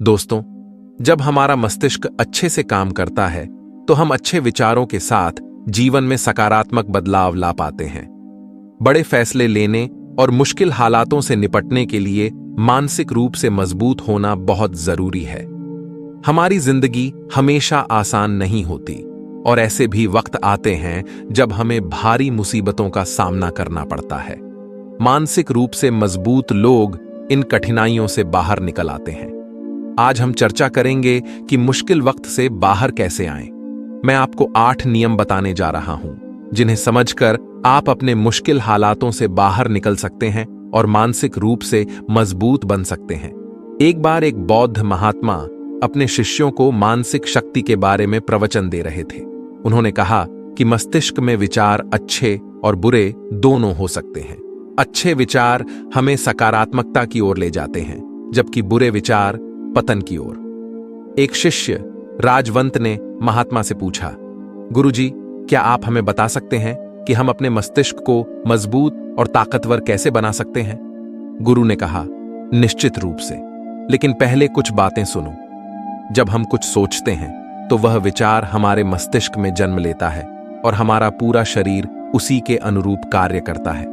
दोस्तों, जब हमारा मस्तिष्क अच्छे से काम करता है तो हम अच्छे विचारों के साथ जीवन में सकारात्मक बदलाव ला पाते हैं। बड़े फैसले लेने और मुश्किल हालातों से निपटने के लिए मानसिक रूप से मजबूत होना बहुत जरूरी है। हमारी जिंदगी हमेशा आसान नहीं होती और ऐसे भी वक्त आते हैं जब हमें भारी मुसीबतों का सामना करना पड़ता है। मानसिक रूप से मजबूत लोग इन कठिनाइयों से बाहर निकल आते हैं। आज हम चर्चा करेंगे कि मुश्किल वक्त से बाहर कैसे आएं। मैं आपको 8 नियम बताने जा रहा हूं, जिन्हें समझकर आप अपने मुश्किल हालातों से बाहर निकल सकते हैं और मानसिक रूप से मजबूत बन सकते हैं। एक बार एक बौद्ध महात्मा अपने शिष्यों को मानसिक शक्ति के बारे में प्रवचन दे रहे थे। उन्होंने कहा कि मस्तिष्क में विचार अच्छे और बुरे दोनों हो सकते हैं। अच्छे विचार हमें सकारात्मकता की ओर ले जाते हैं, जबकि बुरे विचार पतन की ओर। एक शिष्य राजवंत ने महात्मा से पूछा, गुरुजी, क्या आप हमें बता सकते हैं कि हम अपने मस्तिष्क को मजबूत और ताकतवर कैसे बना सकते हैं? गुरु ने कहा, निश्चित रूप से, लेकिन पहले कुछ बातें सुनो। जब हम कुछ सोचते हैं तो वह विचार हमारे मस्तिष्क में जन्म लेता है और हमारा पूरा शरीर उसी के अनुरूप कार्य करता है।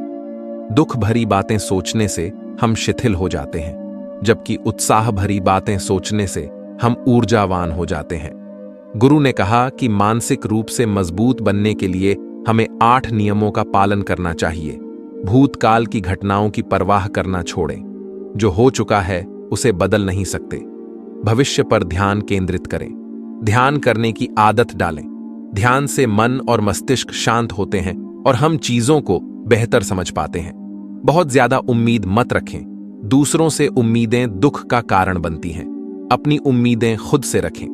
दुख भरी बातें सोचने से हम शिथिल हो जाते हैं, जबकि उत्साह भरी बातें सोचने से हम ऊर्जावान हो जाते हैं। गुरु ने कहा कि मानसिक रूप से मजबूत बनने के लिए हमें 8 नियमों का पालन करना चाहिए। भूतकाल की घटनाओं की परवाह करना छोड़ें। जो हो चुका है उसे बदल नहीं सकते। भविष्य पर ध्यान केंद्रित करें। ध्यान करने की आदत डालें। ध्यान से मन और मस्तिष्क शांत होते हैं और हम चीजों को बेहतर समझ पाते हैं। बहुत ज्यादा उम्मीद मत रखें। दूसरों से उम्मीदें दुख का कारण बनती हैं। अपनी उम्मीदें खुद से रखें।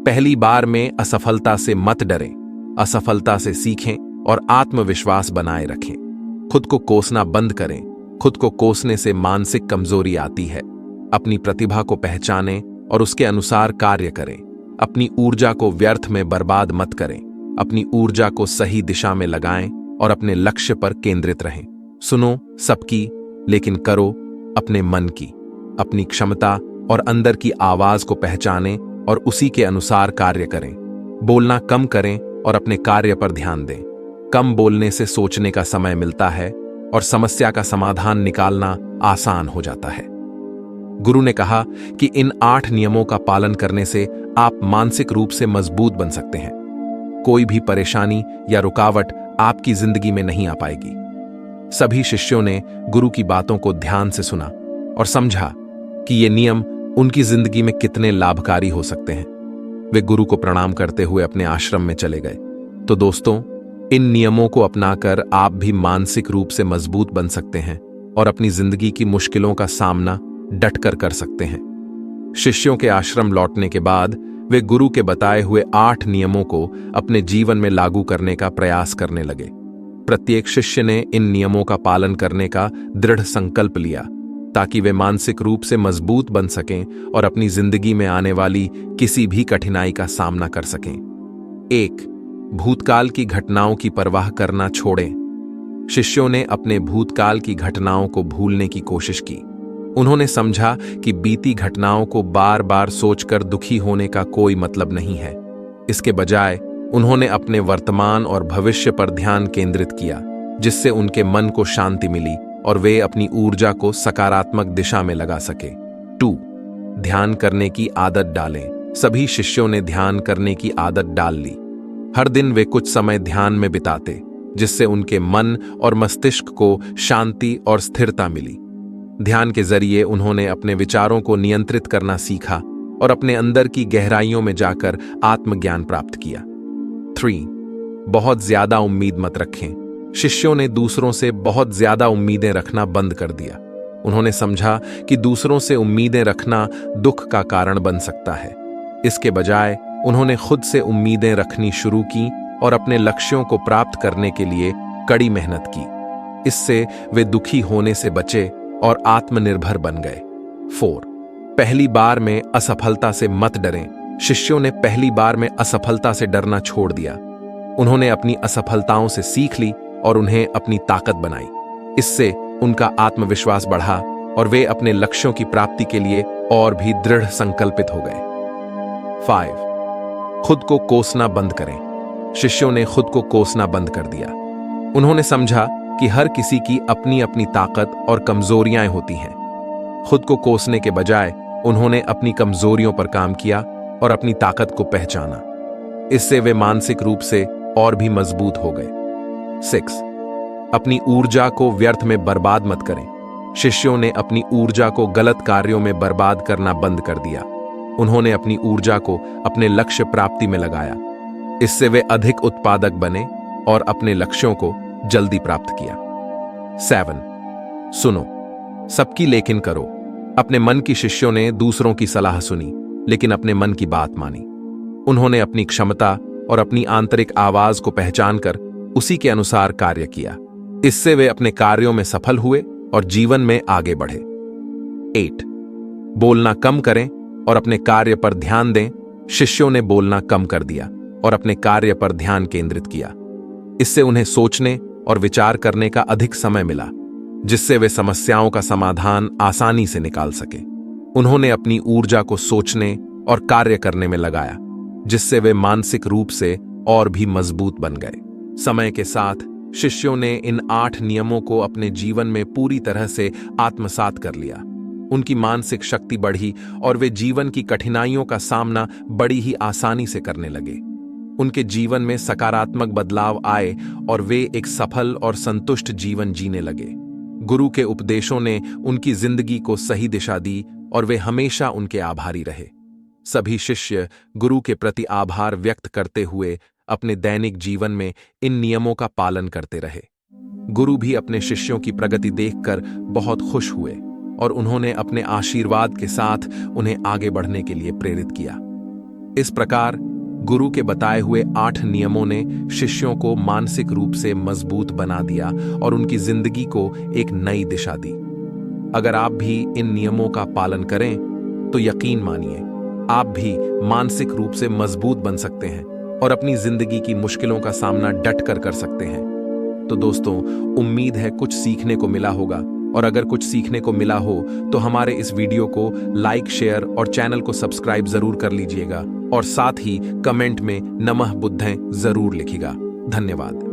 पहली बार में असफलता से मत डरें। असफलता से सीखें और आत्मविश्वास बनाए रखें। खुद को कोसना बंद करें। खुद को कोसने से मानसिक कमजोरी आती है। अपनी प्रतिभा को पहचानें और उसके अनुसार कार्य करें। अपनी ऊर्जा को व्यर्थ में बर्बाद मत करें। अपनी ऊर्जा को सही दिशा में लगाएं और अपने लक्ष्य पर केंद्रित रहें। सुनो सबकी, लेकिन करो अपने मन की। अपनी क्षमता और अंदर की आवाज को पहचानें और उसी के अनुसार कार्य करें। बोलना कम करें और अपने कार्य पर ध्यान दें। कम बोलने से सोचने का समय मिलता है और समस्या का समाधान निकालना आसान हो जाता है। गुरु ने कहा कि इन 8 नियमों का पालन करने से आप मानसिक रूप से मजबूत बन सकते हैं। कोई भी परेशानी या रुकावट आपकी जिंदगी में नहीं आ पाएगी। सभी शिष्यों ने गुरु की बातों को ध्यान से सुना और समझा कि ये नियम उनकी जिंदगी में कितने लाभकारी हो सकते हैं। वे गुरु को प्रणाम करते हुए अपने आश्रम में चले गए। तो दोस्तों, इन नियमों को अपनाकर आप भी मानसिक रूप से मजबूत बन सकते हैं और अपनी जिंदगी की मुश्किलों का सामना डटकर कर सकते हैं। शिष्यों के आश्रम लौटने के बाद वे गुरु के बताए हुए 8 नियमों को अपने जीवन में लागू करने का प्रयास करने लगे। प्रत्येक शिष्य ने इन नियमों का पालन करने का दृढ़ संकल्प लिया, ताकि वे मानसिक रूप से मजबूत बन सकें और अपनी जिंदगी में आने वाली किसी भी कठिनाई का सामना कर सकें। 1. भूतकाल की घटनाओं की परवाह करना छोड़ें। शिष्यों ने अपने भूतकाल की घटनाओं को भूलने की कोशिश की। उन्होंने समझा कि बीती घटनाओं को बार बार सोचकर दुखी होने का कोई मतलब नहीं है। इसके बजाय उन्होंने अपने वर्तमान और भविष्य पर ध्यान केंद्रित किया, जिससे उनके मन को शांति मिली और वे अपनी ऊर्जा को सकारात्मक दिशा में लगा सके। 2. ध्यान करने की आदत डालें। सभी शिष्यों ने ध्यान करने की आदत डाल ली। हर दिन वे कुछ समय ध्यान में बिताते, जिससे उनके मन और मस्तिष्क को शांति और स्थिरता मिली। ध्यान के जरिए उन्होंने अपने विचारों को नियंत्रित करना सीखा और अपने अंदर की गहराइयों में जाकर आत्मज्ञान प्राप्त किया। 3. बहुत ज्यादा उम्मीद मत रखें। शिष्यों ने दूसरों से बहुत ज्यादा उम्मीदें रखना बंद कर दिया। उन्होंने समझा कि दूसरों से उम्मीदें रखना दुख का कारण बन सकता है। इसके बजाय उन्होंने खुद से उम्मीदें रखनी शुरू की और अपने लक्ष्यों को प्राप्त करने के लिए कड़ी मेहनत की। इससे वे दुखी होने से बचे और आत्मनिर्भर बन गए। 4. पहली बार में असफलता से मत डरें। शिष्यों ने पहली बार में असफलता से डरना छोड़ दिया। उन्होंने अपनी असफलताओं से सीख ली और उन्हें अपनी ताकत बनाई। इससे उनका आत्मविश्वास बढ़ा और वे अपने लक्ष्यों की प्राप्ति के लिए और भी दृढ़ संकल्पित हो गए। 5. खुद को कोसना बंद करें। शिष्यों ने खुद को कोसना बंद कर दिया। उन्होंने समझा कि हर किसी की अपनी अपनी ताकत और कमजोरियां होती हैं। खुद को कोसने के बजाय उन्होंने अपनी कमजोरियों पर काम किया और अपनी ताकत को पहचाना। इससे वे मानसिक रूप से और भी मजबूत हो गए। 6. अपनी ऊर्जा को व्यर्थ में बर्बाद मत करें। शिष्यों ने अपनी ऊर्जा को गलत कार्यों में बर्बाद करना बंद कर दिया। उन्होंने अपनी ऊर्जा को अपने लक्ष्य प्राप्ति में लगाया। इससे वे अधिक उत्पादक बने और अपने लक्ष्यों को जल्दी प्राप्त किया। 7. सुनो, सबकी लेकिन करो। अपने मन की शिष्यों ने दूसरों की सलाह सुनी, लेकिन अपने मन की बात मानी। उन्होंने अपनी क्षमता और अपनी आंतरिक आवाज को पहचानकर उसी के अनुसार कार्य किया। इससे वे अपने कार्यों में सफल हुए और जीवन में आगे बढ़े। 8. बोलना कम करें और अपने कार्य पर ध्यान दें। शिष्यों ने बोलना कम कर दिया और अपने कार्य पर ध्यान केंद्रित किया। इससे उन्हें सोचने और विचार करने का अधिक समय मिला, जिससे वे समस्याओं का समाधान आसानी से निकाल सके। उन्होंने अपनी ऊर्जा को सोचने और कार्य करने में लगाया, जिससे वे मानसिक रूप से और भी मजबूत बन गए। समय के साथ शिष्यों ने इन 8 नियमों को अपने जीवन में पूरी तरह से आत्मसात कर लिया। उनकी मानसिक शक्ति बढ़ी और वे जीवन की कठिनाइयों का सामना बड़ी ही आसानी से करने लगे। उनके जीवन में सकारात्मक बदलाव आए और वे एक सफल और संतुष्ट जीवन जीने लगे। गुरु के उपदेशों ने उनकी जिंदगी को सही दिशा दी और वे हमेशा उनके आभारी रहे। सभी शिष्य गुरु के प्रति आभार व्यक्त करते हुए अपने दैनिक जीवन में इन नियमों का पालन करते रहे। गुरु भी अपने शिष्यों की प्रगति देखकर बहुत खुश हुए और उन्होंने अपने आशीर्वाद के साथ उन्हें आगे बढ़ने के लिए प्रेरित किया। इस प्रकार गुरु के बताए हुए 8 नियमों ने शिष्यों को मानसिक रूप से मजबूत बना दिया और उनकी जिंदगी को एक नई दिशा दी। अगर आप भी इन नियमों का पालन करें तो यकीन मानिए, आप भी मानसिक रूप से मजबूत बन सकते हैं और अपनी जिंदगी की मुश्किलों का सामना डटकर कर सकते हैं। तो दोस्तों, उम्मीद है कुछ सीखने को मिला होगा, और अगर कुछ सीखने को मिला हो तो हमारे इस वीडियो को लाइक, शेयर और चैनल को सब्सक्राइब जरूर कर लीजिएगा और साथ ही कमेंट में नमः बुद्धें जरूर लिखिएगा। धन्यवाद।